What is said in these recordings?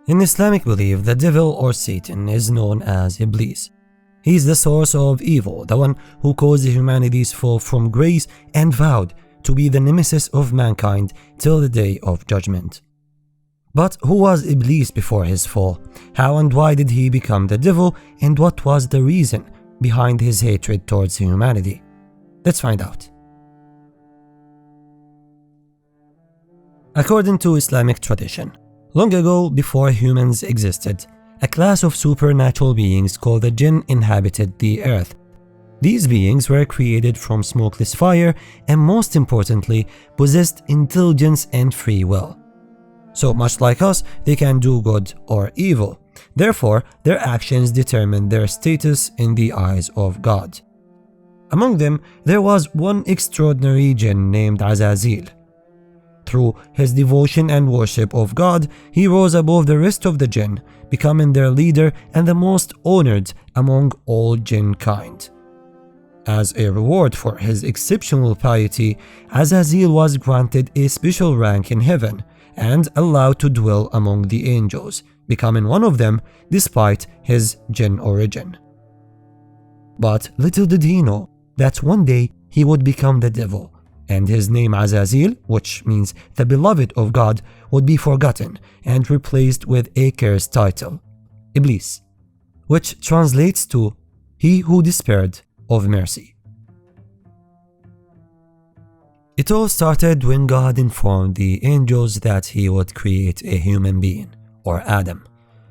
In Islamic belief, the devil or Satan is known as Iblis. He is the source of evil, the one who caused humanity's fall from grace and vowed to be the nemesis of mankind till the day of judgment. But who was Iblis before his fall? How and why did he become the devil? And what was the reason behind his hatred towards humanity? Let's find out. According to Islamic tradition, long ago, before humans existed, a class of supernatural beings called the jinn inhabited the earth. These beings were created from smokeless fire and, most importantly, possessed intelligence and free will. So much like us, they can do good or evil. Therefore, their actions determine their status in the eyes of God. Among them, there was one extraordinary jinn named Azazil. Through his devotion and worship of God, he rose above the rest of the jinn, becoming their leader and the most honored among all jinn kind. As a reward for his exceptional piety, Azazil was granted a special rank in heaven and allowed to dwell among the angels, becoming one of them despite his jinn origin. But little did he know that one day he would become the devil, and his name Azazil, which means the beloved of God, would be forgotten and replaced with a cursed title, Iblis, which translates to he who despaired of mercy. It all started when God informed the angels that he would create a human being, or Adam,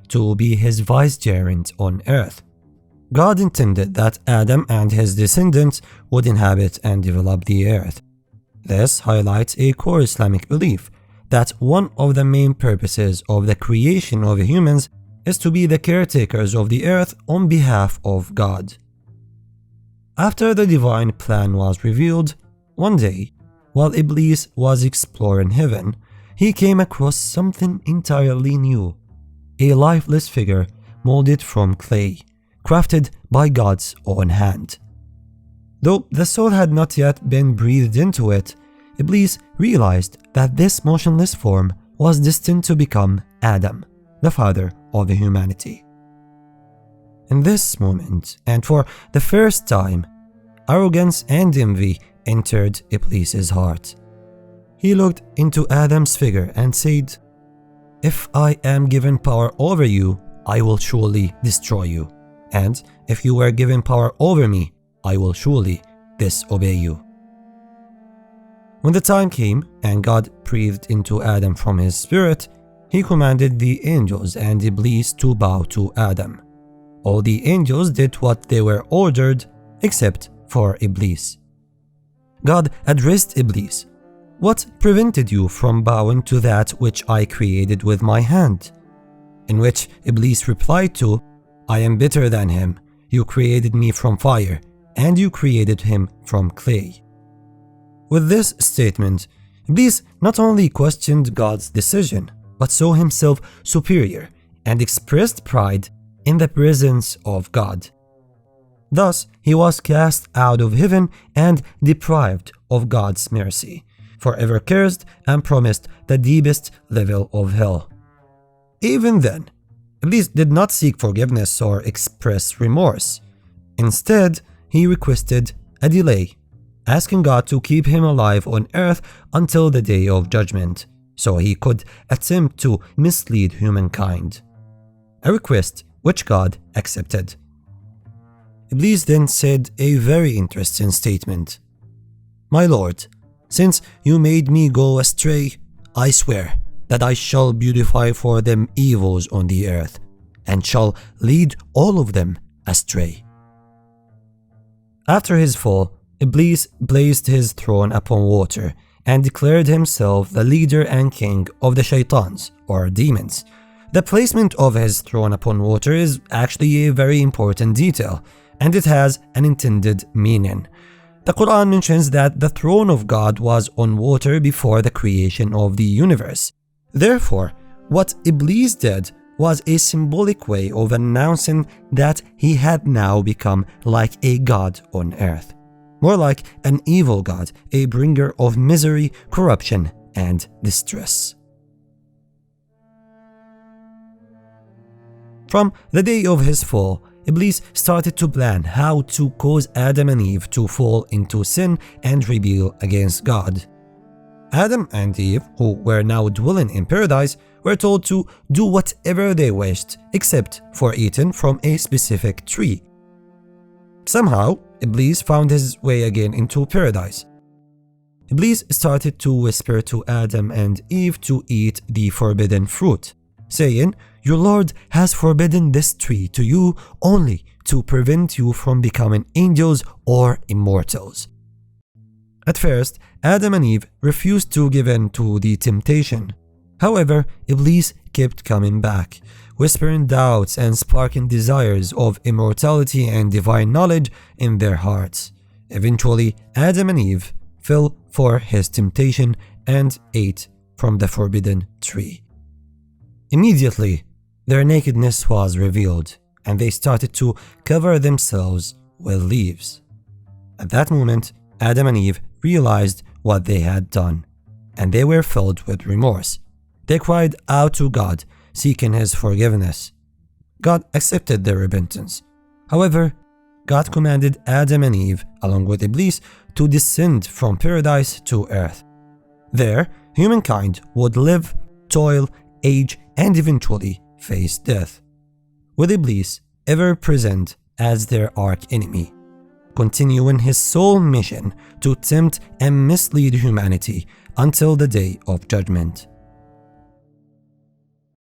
to be his vicegerent on earth. God intended that Adam and his descendants would inhabit and develop the earth. This highlights a core Islamic belief that one of the main purposes of the creation of humans is to be the caretakers of the earth on behalf of God. After the divine plan was revealed, one day, while Iblis was exploring heaven, he came across something entirely new, a lifeless figure molded from clay, crafted by God's own hand. Though the soul had not yet been breathed into it, Iblis realized that this motionless form was destined to become Adam, the father of humanity. In this moment, and for the first time, arrogance and envy entered Iblis's heart. He looked into Adam's figure and said, "If I am given power over you, I will surely destroy you. And if you were given power over me, I will surely disobey you." When the time came and God breathed into Adam from his spirit, he commanded the angels and Iblis to bow to Adam. All the angels did what they were ordered, except for Iblis. God addressed Iblis, "What prevented you from bowing to that which I created with my hand?" In which Iblis replied to, "I am better than him. You created me from fire, and you created him from clay." With this statement, Iblis not only questioned God's decision, but saw himself superior and expressed pride in the presence of God. Thus, he was cast out of heaven and deprived of God's mercy, forever cursed and promised the deepest level of hell. Even then, Iblis did not seek forgiveness or express remorse. Instead, he requested a delay, asking God to keep him alive on earth until the day of judgment, so he could attempt to mislead humankind. A request which God accepted. Iblis then said a very interesting statement. "My Lord, since you made me go astray, I swear that I shall beautify for them evils on the earth, and shall lead all of them astray." After his fall, Iblis placed his throne upon water and declared himself the leader and king of the shaitans, or demons. The placement of his throne upon water is actually a very important detail, and it has an intended meaning. The Qur'an mentions that the throne of God was on water before the creation of the universe. Therefore, what Iblis did was a symbolic way of announcing that he had now become like a god on earth. More like an evil god, a bringer of misery, corruption, and distress. From the day of his fall, Iblis started to plan how to cause Adam and Eve to fall into sin and rebel against God. Adam and Eve, who were now dwelling in paradise, were told to do whatever they wished except for eating from a specific tree. Somehow, Iblis found his way again into paradise. Iblis started to whisper to Adam and Eve to eat the forbidden fruit, saying, "Your Lord has forbidden this tree to you only to prevent you from becoming angels or immortals." At first, Adam and Eve refused to give in to the temptation. However, Iblis kept coming back, whispering doubts and sparking desires of immortality and divine knowledge in their hearts. Eventually, Adam and Eve fell for his temptation and ate from the forbidden tree. Immediately, their nakedness was revealed, and they started to cover themselves with leaves. At that moment, Adam and Eve realized what they had done, and they were filled with remorse. They cried out to God, seeking His forgiveness. God accepted their repentance. However, God commanded Adam and Eve, along with Iblis, to descend from paradise to earth. There, humankind would live, toil, age, and eventually face death, with Iblis ever present as their arch-enemy, continuing his sole mission to tempt and mislead humanity until the day of judgment.